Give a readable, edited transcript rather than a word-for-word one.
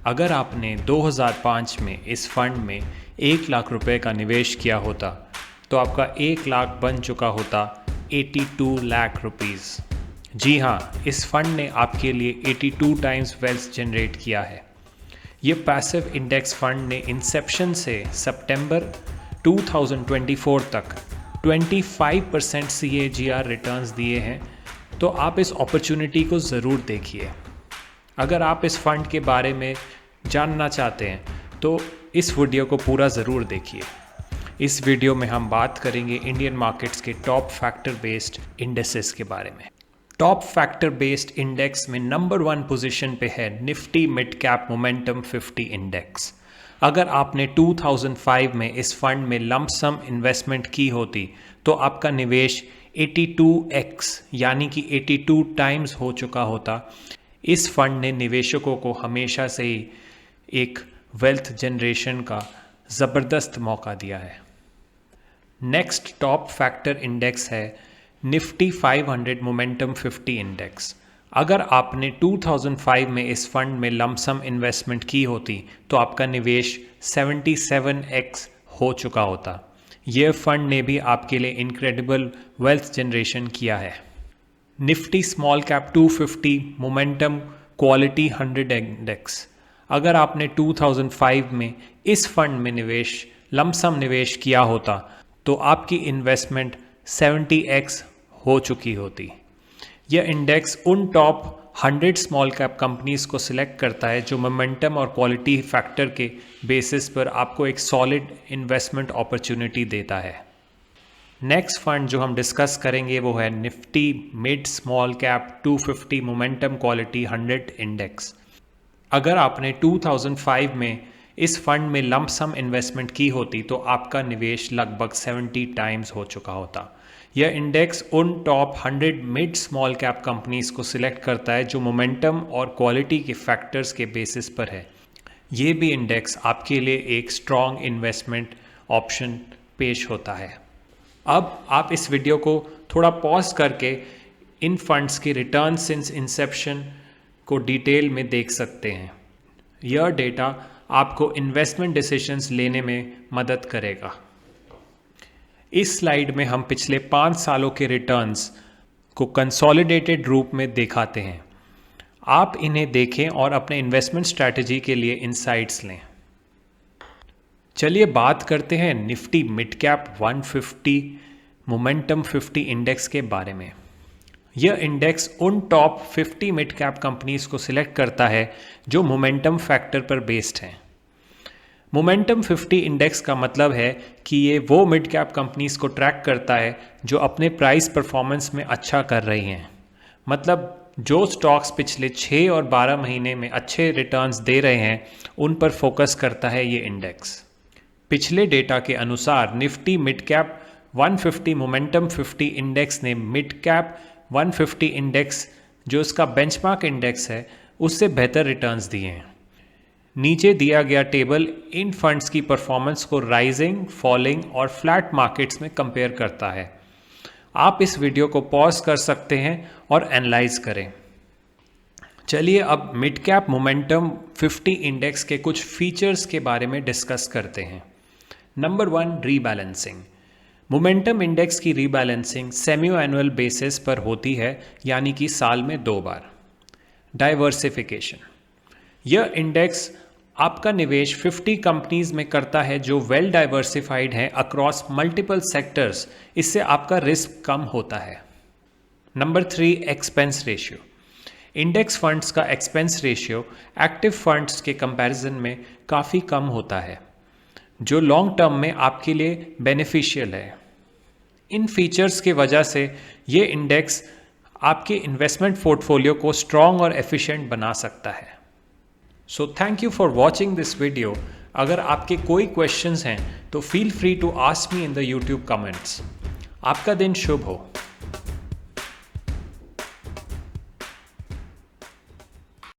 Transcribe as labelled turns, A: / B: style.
A: अगर आपने 2005 में इस फंड में 1 लाख रुपए का निवेश किया होता तो आपका 1 लाख बन चुका होता 82 लाख रुपीस। जी हाँ, इस फंड ने आपके लिए 82 टाइम्स वेल्थ जनरेट किया है। ये पैसिव इंडेक्स फंड ने इंसेप्शन से सितंबर 2024 तक 25% CAGR रिटर्न्स दिए हैं, तो आप इस अपॉर्चुनिटी को ज़रूर देखिए। अगर आप इस फंड के बारे में जानना चाहते हैं तो इस वीडियो को पूरा ज़रूर देखिए। इस वीडियो में हम बात करेंगे इंडियन मार्केट्स के टॉप फैक्टर बेस्ड इंडेक्सेस के बारे में। टॉप फैक्टर बेस्ड इंडेक्स में नंबर 1 पोजीशन पे है Nifty mid cap momentum 50 index. अगर आपने 2005 में इस फंड में लंप सम इन्वेस्टमेंट की होती तो आपका निवेश 82x यानी कि 82 टाइम्स हो चुका होता। इस फंड ने निवेशकों को हमेशा से ही एक वेल्थ जनरेशन का ज़बरदस्त मौका दिया है। नेक्स्ट टॉप फैक्टर इंडेक्स है निफ्टी 500 मोमेंटम 50 इंडेक्स। अगर आपने 2005 में इस फंड में लमसम इन्वेस्टमेंट की होती तो आपका निवेश 77x हो चुका होता। यह फंड ने भी आपके लिए इनक्रेडिबल वेल्थ जनरेशन किया है। Nifty small cap 250 momentum quality 100 index. अगर आपने 2005 में इस फंड में लमसम निवेश किया होता तो आपकी इन्वेस्टमेंट 70x हो चुकी होती। यह इंडेक्स उन टॉप 100 स्मॉल कैप कंपनीज को सिलेक्ट करता है जो मोमेंटम और क्वालिटी फैक्टर के बेसिस पर आपको एक सॉलिड इन्वेस्टमेंट अपॉर्चुनिटी देता है। नेक्स्ट फंड जो हम डिस्कस करेंगे वो है Nifty mid small cap 250 momentum quality 100 index. अगर आपने 2005 में इस फंड में लंप सम इन्वेस्टमेंट की होती तो आपका निवेश लगभग 70 टाइम्स हो चुका होता। यह इंडेक्स उन top 100 mid small cap companies को सिलेक्ट करता है जो मोमेंटम और क्वालिटी के फैक्टर्स के बेसिस पर है। ये भी इंडेक्स आपके लिए एक स्ट्रॉन्ग इन्वेस्टमेंट ऑप्शन पेश होता है। अब आप इस वीडियो को थोड़ा पॉज करके इन फंड्स के रिटर्न सिंस इंसेप्शन को डिटेल में देख सकते हैं। यह डेटा आपको इन्वेस्टमेंट डिसीजंस लेने में मदद करेगा। इस स्लाइड में हम पिछले 5 सालों के रिटर्न्स को कंसोलिडेटेड रूप में दिखाते हैं। आप इन्हें देखें और अपने इन्वेस्टमेंट स्ट्रैटेजी के लिए इनसाइट्स लें। चलिए बात करते हैं Nifty mid cap 150 momentum 50 index के बारे में। यह इंडेक्स उन टॉप 50 मिड कैप कंपनीज को सिलेक्ट करता है जो मोमेंटम फैक्टर पर बेस्ड हैं। मोमेंटम 50 इंडेक्स का मतलब है कि ये वो मिड कैप कंपनीज को ट्रैक करता है जो अपने प्राइस परफॉर्मेंस में अच्छा कर रही हैं। मतलब जो स्टॉक्स पिछले 6 और 12 महीने में अच्छे रिटर्न्स दे रहे हैं उन पर फोकस करता है ये इंडेक्स। पिछले डेटा के अनुसार Nifty mid cap 150 momentum 50 index ने मिड कैप 150 इंडेक्स जो इसका बेंचमार्क इंडेक्स है उससे बेहतर रिटर्न्स दिए हैं। नीचे दिया गया टेबल इन फंड्स की परफॉर्मेंस को राइजिंग, फॉलिंग और फ्लैट मार्केट्स में कंपेयर करता है। आप इस वीडियो को पॉज कर सकते हैं और एनालाइज करें। चलिए अब मिड कैप मोमेंटम 50 इंडेक्स के कुछ फीचर्स के बारे में डिस्कस करते हैं। Number 1, rebalancing. मोमेंटम इंडेक्स की रीबैलेंसिंग सेमी एनुअल बेसिस पर होती है, यानी कि साल में 2 बार। डाइवर्सिफिकेशन। यह इंडेक्स आपका निवेश 50 कंपनीज में करता है जो वेल डाइवर्सिफाइड हैं अक्रॉस मल्टीपल सेक्टर्स। इससे आपका रिस्क कम होता है। Number 3, expense ratio. Index funds का एक्सपेंस रेशियो एक्टिव फंड्स के कंपैरिजन में काफ़ी कम होता है, जो लॉन्ग टर्म में आपके लिए बेनिफिशियल है। इन फीचर्स के वजह से ये इंडेक्स आपके इन्वेस्टमेंट पोर्टफोलियो को स्ट्रॉन्ग और एफिशिएंट बना सकता है। So thank you for watching this video. अगर आपके कोई क्वेश्चंस हैं तो feel free to ask me in the YouTube comments. आपका दिन शुभ हो।